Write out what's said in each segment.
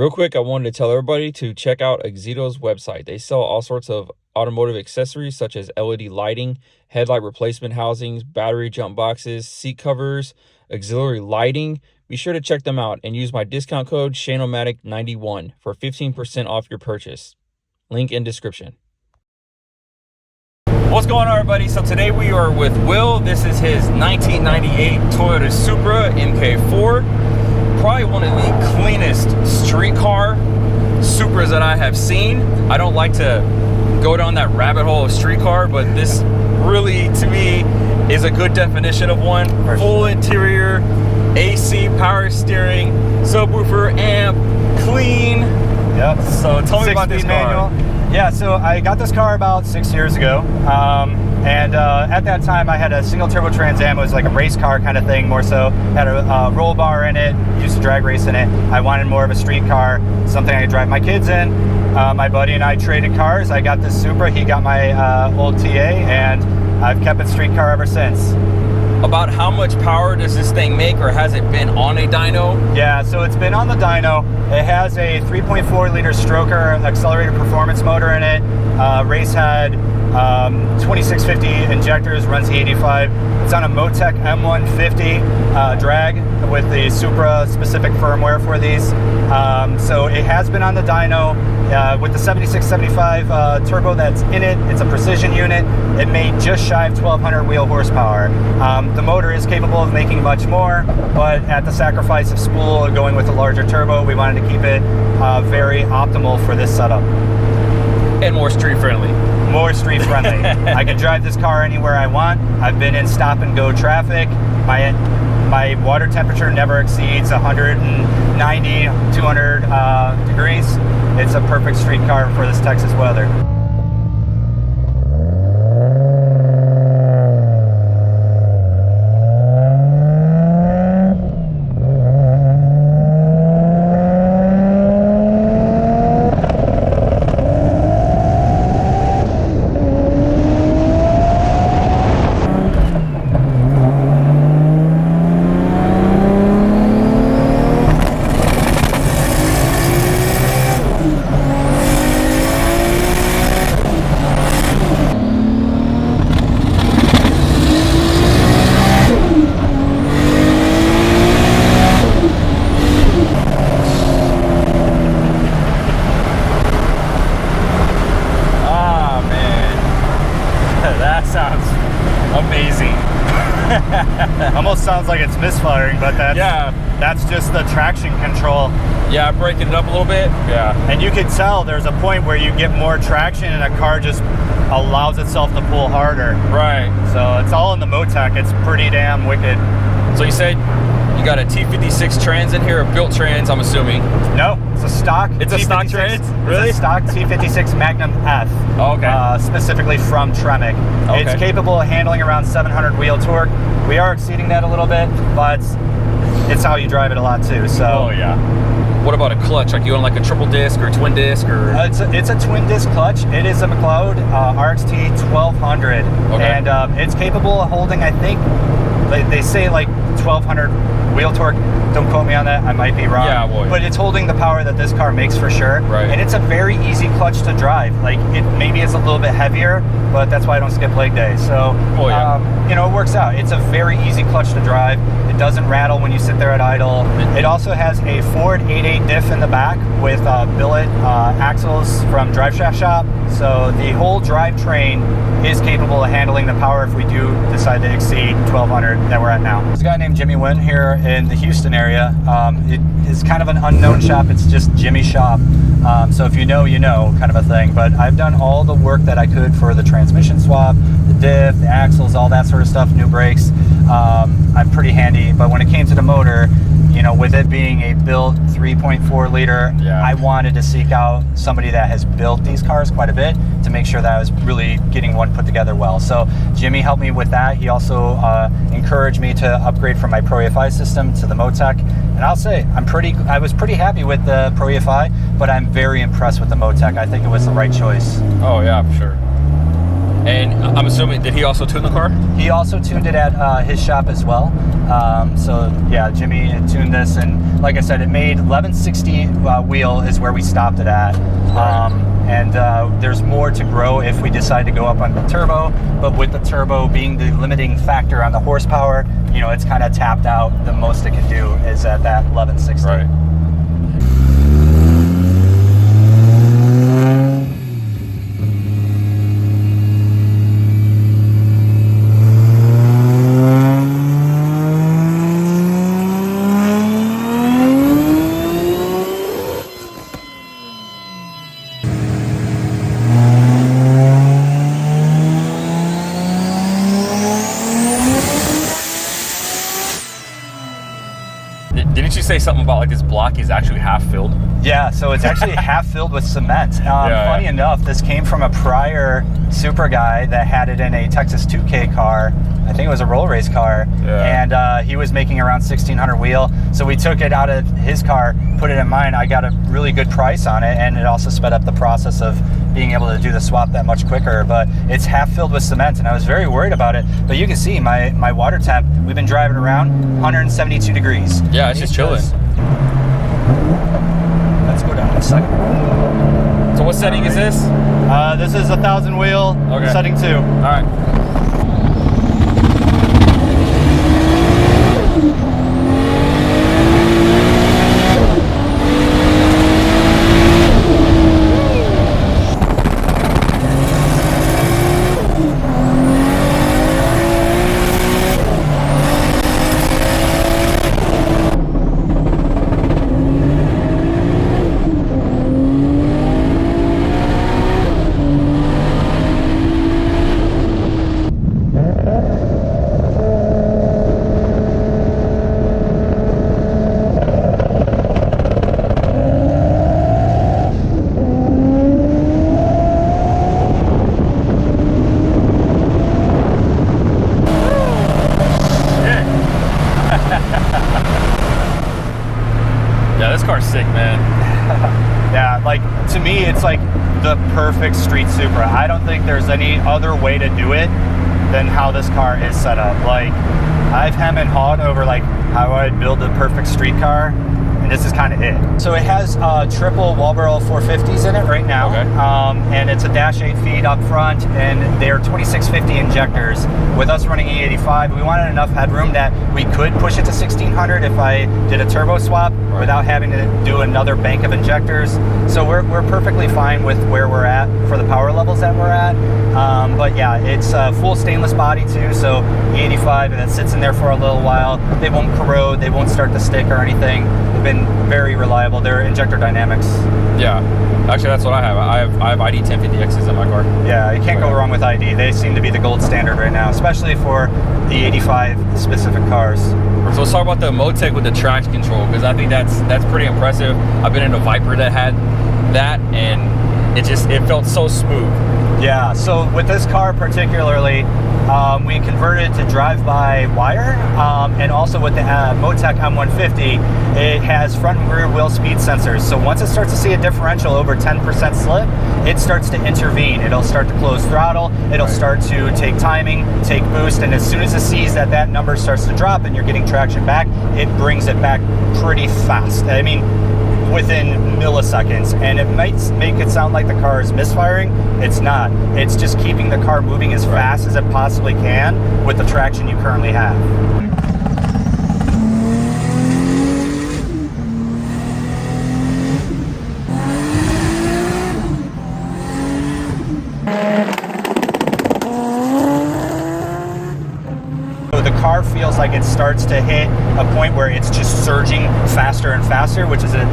Real quick, I wanted to tell everybody to check out Exito's website. They sell all sorts of automotive accessories such as LED lighting, headlight replacement housings, battery jump boxes, seat covers, auxiliary lighting. Be sure to check them out and use my discount code Shanomatic91 for 15% off your purchase. Link in description. What's going on, everybody? So today we are with Will. This is his 1998 Toyota Supra MK4. Probably one of the cleanest street car Supras that I have seen. I don't like to go down that rabbit hole of street car, but this really, to me, is a good definition of one. Full interior, AC, power steering, subwoofer, amp, clean. Yep. So tell me about this car. Yeah, so I got this car about 6 years ago. At that time I had a single turbo Trans Am. It was like a race car kind of thing, more so. Had a roll bar in it, used to drag race in it. I wanted more of a street car, something I could drive my kids in. My buddy and I traded cars. I got this Supra, he got my old TA, and I've kept it street car ever since. About how much power does this thing make, or has it been on a dyno? Yeah, so it's been on the dyno. It has a 3.4 liter stroker accelerated performance motor in it. Race head, 2650 injectors, runs E85. It's on a Motec M150 drag with the Supra specific firmware for these. So it has been on the dyno with the 7675 turbo that's in it. It's a precision unit. It made just shy of 1200 wheel horsepower. The motor is capable of making much more, but at the sacrifice of spool going with a larger turbo, we wanted to keep it very optimal for this setup. And more street friendly. More street friendly. I can drive this car anywhere I want. I've been in stop and go traffic. My water temperature never exceeds 190, 200 degrees. It's a perfect street car for this Texas weather. Amazing. Almost sounds like it's misfiring, but that's just the traction control. Yeah, breaking it up a little bit. Yeah. And you can tell there's a point where you get more traction and a car just allows itself to pull harder. Right. So it's all in the Motec. It's pretty damn wicked. So you said you got a T56 trans in here, a built trans, I'm assuming. No, it's a stock. It's a stock trans? Really? It's a stock T56 Magnum F. Oh, okay. Specifically from Tremec. Okay. It's capable of handling around 700 wheel torque. We are exceeding that a little bit, but it's how you drive it a lot too. So. Oh yeah. What about a clutch? Like you on like a triple disc or twin disc or? It's a twin disc clutch. It is a McLeod RXT 1200, okay. And it's capable of holding, I think, they say like 1200 wheel torque. Don't quote me on that. I might be wrong. Yeah, boy. But it's holding the power that this car makes for sure. Right. And it's a very easy clutch to drive. Like it maybe is a little bit heavier, but that's why I don't skip leg day. So, you know, it works out. It's a very easy clutch to drive. It doesn't rattle when you sit there at idle. It also has a Ford 8.8 diff in the back with billet axles from Drive Shaft Shop. So the whole drivetrain is capable of handling the power if we do decide to exceed 1200 that we're at now. There's a guy named Jimmy Wynn here in the Houston area. It is kind of an unknown shop. It's just Jimmy's shop. So if you know, kind of a thing. But I've done all the work that I could for the transmission swap, the diff, the axles, all that sort of stuff, new brakes. I'm pretty handy. But when it came to the motor, you know, with it being a built 3.4 liter, I wanted to seek out somebody that has built these cars quite a bit to make sure that I was really getting one put together well. So Jimmy helped me with that. He also encouraged me to upgrade from my Pro EFI system to the Motec. And I'll say, I was pretty happy with the Pro EFI, but I'm very impressed with the Motec. I think it was the right choice. Oh yeah, for sure. And I'm assuming, did he also tune the car? He also tuned it at his shop as well. So yeah, Jimmy tuned this, and like I said, it made 1160 wheel is where we stopped it at. And there's more to grow if we decide to go up on the turbo, but with the turbo being the limiting factor on the horsepower, you know, it's kind of tapped out. The most it can do is at that 1160. Right. Didn't you say something about like this block is actually half filled? Yeah, so it's actually half filled with cement. Funny enough, this came from a prior Supra guy that had it in a Texas 2K car. I think it was a roll race car, and he was making around 1600 wheel. So we took it out of his car, put it in mine. I got a really good price on it, and it also sped up the process of being able to do the swap that much quicker. But it's half filled with cement, and I was very worried about it. But you can see my water temp, we've been driving around 172 degrees. Yeah, it's just chilling. Let's go down a second. So what setting is this? This is 1000 wheel, setting 2. All right. Yeah, this car's sick, man. Yeah, like to me, it's like the perfect street Supra. I don't think there's any other way to do it than how this car is set up. Like, I've hem and hawed over like how I'd build the perfect street car, and this is kind of it. So it has triple Walbro 450s in it right now, and it's a dash 8 feet up front, and they're 2650 injectors. With us running E85, we wanted enough headroom that we could push it to 1600 if I did a turbo swap without having to do another bank of injectors. So we're perfectly fine with where we're at for the power levels that we're at. But yeah, it's a full stainless body too, so E85, and it sits in there for a little while. They won't corrode, they won't start to stick or anything. They've been very reliable. They're injector dynamics. Yeah, actually that's what I have. I have ID 1050Xs in my car. Yeah, you can't go wrong with ID. They seem to be the gold standard right now, especially for the 85 specific cars. So let's talk about the Motec with the traction control, because I think that's pretty impressive. I've been in a Viper that had that, and it felt so smooth. Yeah, so with this car particularly, we converted to drive-by-wire, and also with the Motec M150, it has front and rear wheel speed sensors. So once it starts to see a differential over 10% slip, it starts to intervene. It'll start to close throttle, it'll start to take timing, take boost, and as soon as it sees that that number starts to drop and you're getting traction back, it brings it back pretty fast. I mean, within milliseconds, and it might make it sound like the car is misfiring. It's not. It's just keeping the car moving as fast as it possibly can with the traction you currently have. The car feels like it starts to hit a point where it's just surging faster and faster, which is an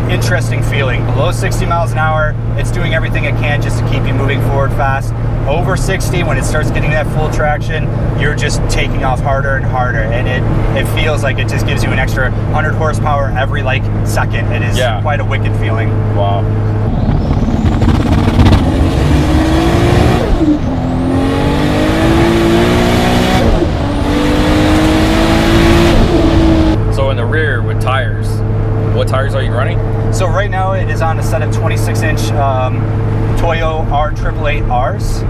interesting feeling. Below 60 miles an hour, it's doing everything it can just to keep you moving forward fast. Over 60, when it starts getting that full traction, you're just taking off harder and harder, and it feels like it just gives you an extra 100 horsepower every like second. It is quite a wicked feeling. Wow. So in the rear with tires, what tires are you running? So right now it is on a set of 26-inch Toyo R888Rs.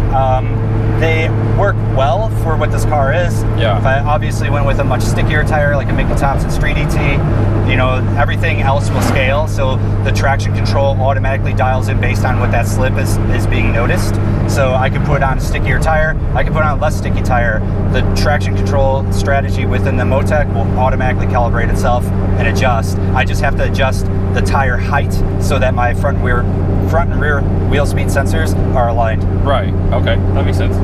work well for what this car is. Yeah. If I obviously went with a much stickier tire, like a Mickey Thompson Street ET, you know, everything else will scale. So the traction control automatically dials in based on what that slip is being noticed. So I could put on a stickier tire, I could put on a less sticky tire. The traction control strategy within the Motec will automatically calibrate itself and adjust. I just have to adjust the tire height so that my front and rear wheel speed sensors are aligned. Right. Okay. That makes sense.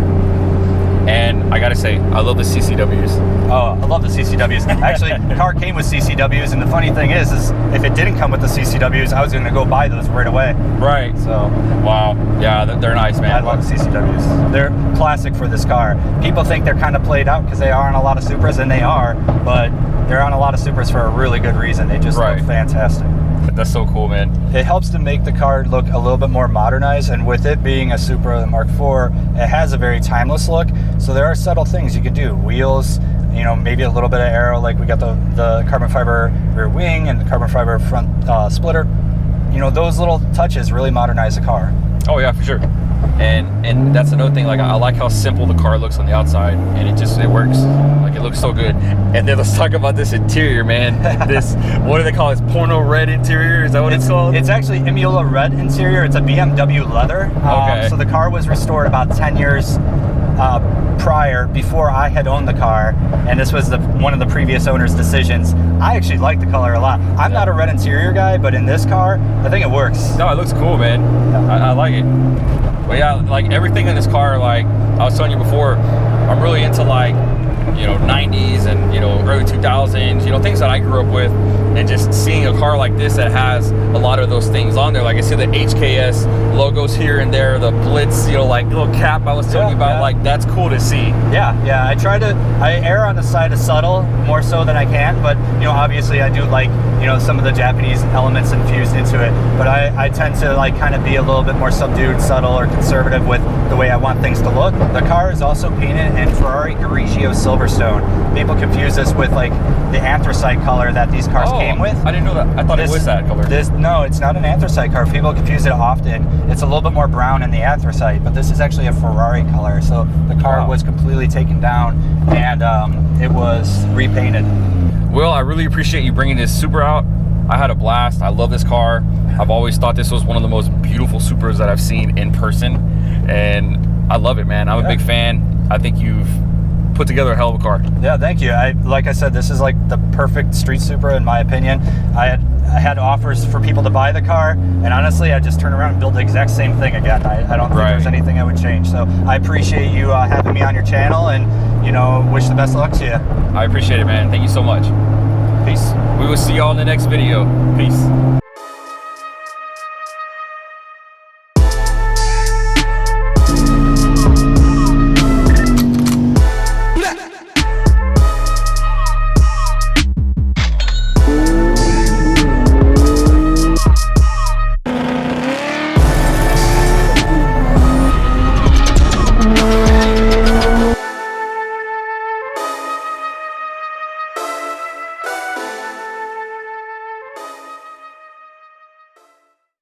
And I gotta say, I love the CCWs. Oh, I love the CCWs. Actually, the car came with CCWs, and the funny thing is if it didn't come with the CCWs, I was going to go buy those right away. Right. So, wow. Yeah, they're nice, man. I love the CCWs. They're classic for this car. People think they're kind of played out because they are on a lot of Supras, and they are, but they're on a lot of Supras for a really good reason. They just look fantastic. That's so cool, man. It helps to make the car look a little bit more modernized, and with it being a Supra Mark IV, it has a very timeless look. So there are subtle things you can do. Wheels, you know, maybe a little bit of aero, like we got the carbon fiber rear wing and the carbon fiber front splitter. You know, those little touches really modernize the car. Oh yeah, for sure. And that's another thing, like I like how simple the car looks on the outside, and it works. Like it looks so good. And then let's talk about this interior, man. This, what do they call it? It's porno red interior, is that what it's called? It's actually Imiola red interior. It's a BMW leather. Okay. So the car was restored about 10 years prior, before I had owned the car, and this was one of the previous owner's decisions. I actually like the color a lot. I'm not a red interior guy, but in this car, I think it works. No, it looks cool, man. I like it. But yeah, like everything in this car, like I was telling you before, I'm really into like, you know, 90s and, you know, early 2000s, you know, things that I grew up with. And just seeing a car like this that has a lot of those things on there, like I see the HKS logos here and there, the Blitz, you know, like little cap I was telling you about, like that's cool to see. Yeah, I err on the side of subtle more so than I can, but you know, obviously I do like, you know, some of the Japanese elements infused into it, but I tend to like kind of be a little bit more subdued, subtle, or conservative with the way I want things to look. The car is also painted in Ferrari Grigio Silverstone. People confuse this with like the anthracite color that these cars came with. I didn't know that. I thought it was that color. No, it's not an anthracite car. People confuse it often. It's a little bit more brown in the anthracite, but this is actually a Ferrari color. So the car was completely taken down, and it was repainted. Will, I really appreciate you bringing this Supra out. I had a blast. I love this car. I've always thought this was one of the most beautiful Supras that I've seen in person, and I love it, man. I'm a big fan. I think you've put together a hell of a car. Yeah, thank you. Like I said, this is like the perfect street Supra in my opinion. I had offers for people to buy the car, and honestly, I just turn around and build the exact same thing again. I don't think there's anything I would change. So I appreciate you having me on your channel, and you know, wish the best of luck to you. I appreciate it, man. Thank you so much. Peace. We will see y'all in the next video. Peace.